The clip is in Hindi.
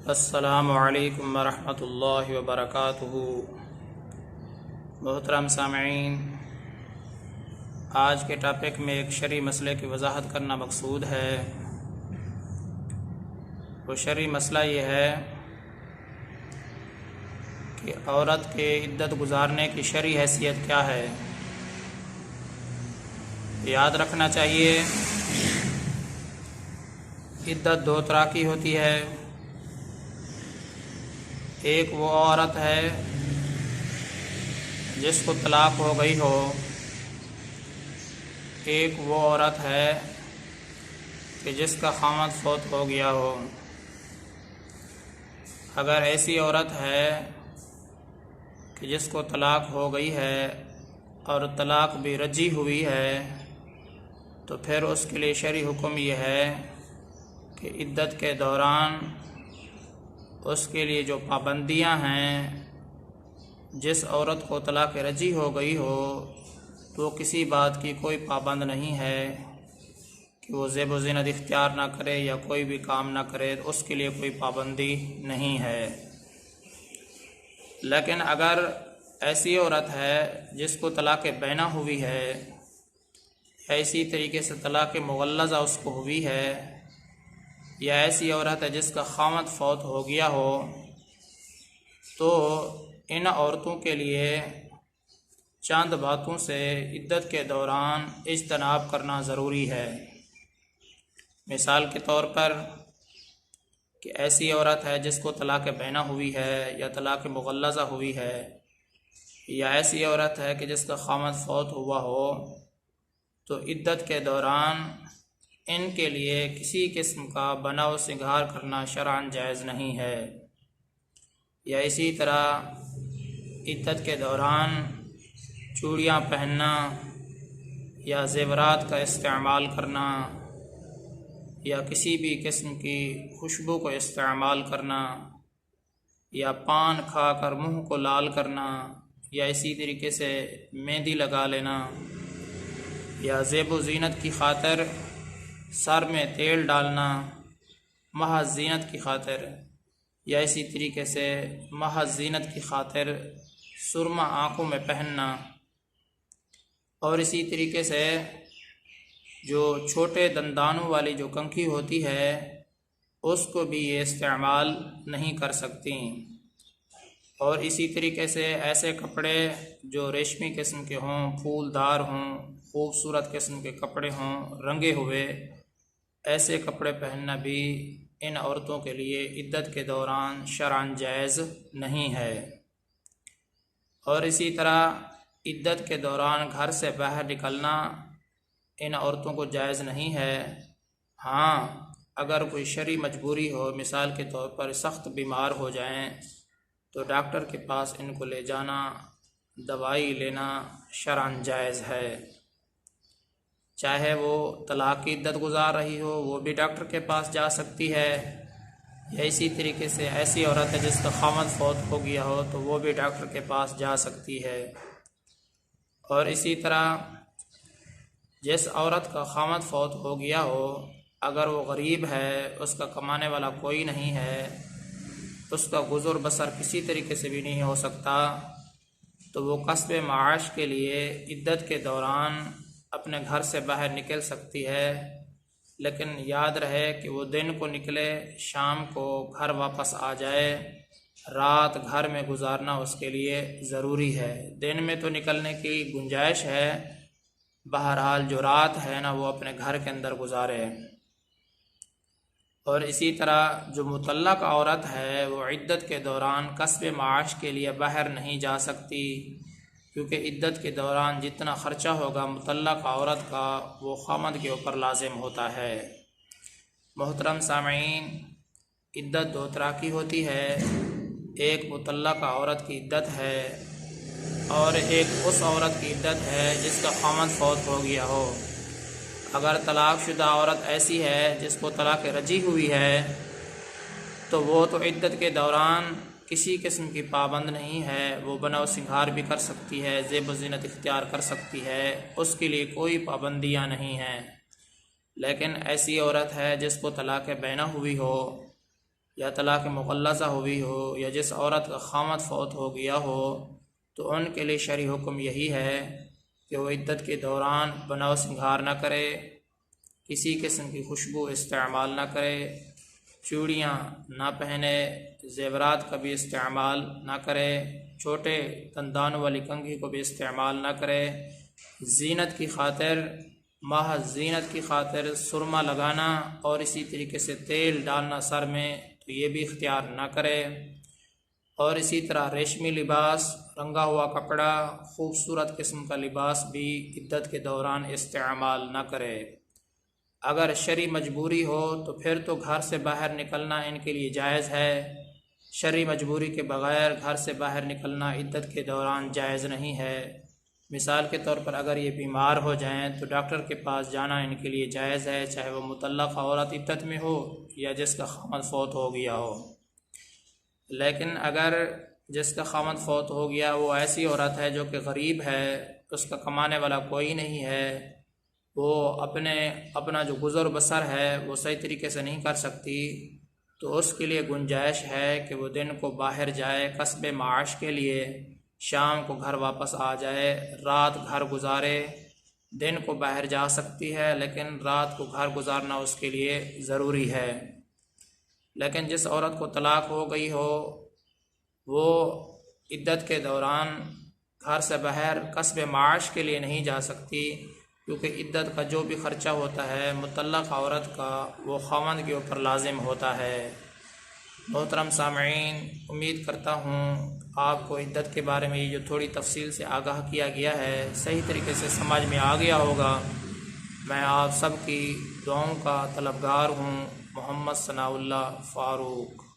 अस्सलामु अलैकुम वरहमतुल्लाहि वबरकातुहू। मोहतरम सामईन, आज के टॉपिक में एक शरई मसले की वजाहत करना मकसूद है। वो शरई मसला ये है कि औरत के इद्दत गुजारने की शरई हैसियत क्या है। याद रखना चाहिए, इद्दत दो तरह की होती है। एक वो औरत है जिसको तलाक हो गई हो, एक वो औरत है कि जिसका खामद फौत हो गया हो। अगर ऐसी औरत है कि जिसको तलाक हो गई है और तलाक भी रजी हुई है, तो फिर उसके लिए शरई हुक्म यह है कि इद्दत के दौरान उसके लिए जो पाबंदियां हैं, जिस औरत को तलाक रजी हो गई हो तो किसी बात की कोई पाबंद नहीं है कि वो ज़ेब व ज़ीनत इख्तियार ना करे या कोई भी काम ना करे, तो उसके लिए कोई पाबंदी नहीं है। लेकिन अगर ऐसी औरत है जिसको तलाक बैना हुई है, ऐसी तरीके से तलाक मुग़ल्लज़ा उसको हुई है, या ऐसी औरत है जिसका खामद फौत हो गया हो, तो इन औरतों के लिए चंद बातों से इद्दत के दौरान इज्तनाब करना ज़रूरी है। मिसाल के तौर पर कि ऐसी औरत है जिसको तलाक बैना हुई है या तलाक मुग़ल्लज़ा हुई है, या ऐसी औरत है कि जिसका खामद फौत हुआ हो, तो इद्दत के दौरान इनके लिए किसी किस्म का बनाव सिंगार करना शरअन जायज़ नहीं है। या इसी तरह इद्दत के दौरान चूड़ियाँ पहनना या ज़ेवरात का इस्तेमाल करना या किसी भी किस्म की खुशबू को इस्तेमाल करना या पान खाकर मुंह को लाल करना या इसी तरीके से मेहंदी लगा लेना या ज़ेब व ज़ीनत की खातिर सर में तेल डालना महज ज़ीनत की खातिर, या इसी तरीके से महज ज़ीनत की खातिर सुरमा आँखों में पहनना, और इसी तरीके से जो छोटे दंदानों वाली जो कंघी होती है उसको भी ये इस्तेमाल नहीं कर सकती। और इसी तरीके से ऐसे कपड़े जो रेशमी किस्म के हों, फूलदार हों, खूबसूरत किस्म के कपड़े हों, रंगे हुए, ऐसे कपड़े पहनना भी इन औरतों के लिए इद्दत के दौरान शरअन जायज़ नहीं है। और इसी तरह इद्दत के दौरान घर से बाहर निकलना इन औरतों को जायज़ नहीं है। हाँ, अगर कोई शरई मजबूरी हो, मिसाल के तौर पर सख्त बीमार हो जाएं, तो डॉक्टर के पास इनको ले जाना, दवाई लेना शरअन जायज़ है। चाहे वो तलाक की इद्दत गुजार रही हो, वो भी डॉक्टर के पास जा सकती है, या इसी तरीके से ऐसी औरत है जिसका खामद फौत हो गया हो, तो वो भी डॉक्टर के पास जा सकती है। और इसी तरह जिस औरत का खामद फौत हो गया हो, अगर वो गरीब है, उसका कमाने वाला कोई नहीं है, उसका गुज़र बसर किसी तरीके से भी नहीं हो सकता, तो वो कस्ब माश के लिए इद्दत के दौरान अपने घर से बाहर निकल सकती है। लेकिन याद रहे कि वो दिन को निकले, शाम को घर वापस आ जाए, रात घर में गुजारना उसके लिए ज़रूरी है। दिन में तो निकलने की गुंजाइश है, बहरहाल जो रात है ना, वो अपने घर के अंदर गुजारे। और इसी तरह जो मुतल्लक औरत है वो इद्दत के दौरान कस्ब माश के लिए बाहर नहीं जा सकती, क्योंकि इद्दत के दौरान जितना ख़र्चा होगा मुतल्लक औरत का, वो खामद के ऊपर लाजिम होता है। मोहतरम सामईन, इद्दत दो तरह की होती है। एक मुतल्लक औरत की इद्दत है और एक उस औरत की इद्दत है जिसका खामद फौत हो गया हो। अगर तलाक़शुदा औरत ऐसी है जिसको तलाक रजी हुई है, तो वो तो इद्दत के दौरान किसी किस्म की पाबंद नहीं है, वो बनाव सिंगार भी कर सकती है, ज़ेब व ज़ीनत इख्तियार कर सकती है, उसके लिए कोई पाबंदियाँ नहीं हैं। लेकिन ऐसी औरत है जिसको तलाक बैना हुई हो या तलाक़ मुग़ल्लज़ा हुई हो या जिस औरत का खामद फ़ौत हो गया हो, तो उनके लिए शरई हुक्म यही है कि वो इद्दत के दौरान बनाव सिंगार न करे, किसी किस्म की खुशबू इस्तेमाल न करे, चूड़ियाँ ना पहने, ज़ेवरात का भी इस्तेमाल ना करे, छोटे दंदानों वाली कंघी को भी इस्तेमाल ना करे, ज़ीनत की खातिर महज ज़ीनत की खातिर सुरमा लगाना और इसी तरीके से तेल डालना सर में, तो ये भी इख्तियार ना करे। और इसी तरह रेशमी लिबास, रंगा हुआ कपड़ा, खूबसूरत किस्म का लिबास भी इद्दत के दौरान इस्तेमाल ना करे। अगर शरई मजबूरी हो तो फिर तो घर से बाहर निकलना इनके लिए जायज़ है। शरई मजबूरी के बग़ैर घर से बाहर निकलना इद्दत के दौरान जायज़ नहीं है। मिसाल के तौर पर अगर ये बीमार हो जाएं तो डॉक्टर के पास जाना इनके लिए जायज़ है, चाहे वो मुतल्लक़ा औरत इद्दत में हो या जिसका खामद फ़ौत हो गया हो। लेकिन अगर जिसका खामद फ़ौत हो गया वो ऐसी औरत है जो कि गरीब है, उसका कमाने वाला कोई नहीं है, वो अपना जो गुज़र बसर है वो सही तरीके से नहीं कर सकती, तो उसके लिए गुंजाइश है कि वो दिन को बाहर जाए कस्बे माश के लिए, शाम को घर वापस आ जाए, रात घर गुजारे। दिन को बाहर जा सकती है लेकिन रात को घर गुजारना उसके लिए ज़रूरी है। लेकिन जिस औरत को तलाक़ हो गई हो वो इद्दत के दौरान घर से बाहर कस्बे माश के लिए नहीं जा सकती, क्योंकि इद्दत का जो भी ख़र्चा होता है मुतल्लक़ औरत का वो ख़ावंद के ऊपर लाजिम होता है। मोहतरम सामईन, उम्मीद करता हूँ आपको इद्दत के बारे में ये जो थोड़ी तफसील से आगाह किया गया है सही तरीके से समझ में आ गया होगा। मैं आप सब की दुआओं का तलबगार हूँ। मोहम्मद सनाउल्लाह फ़ारूक।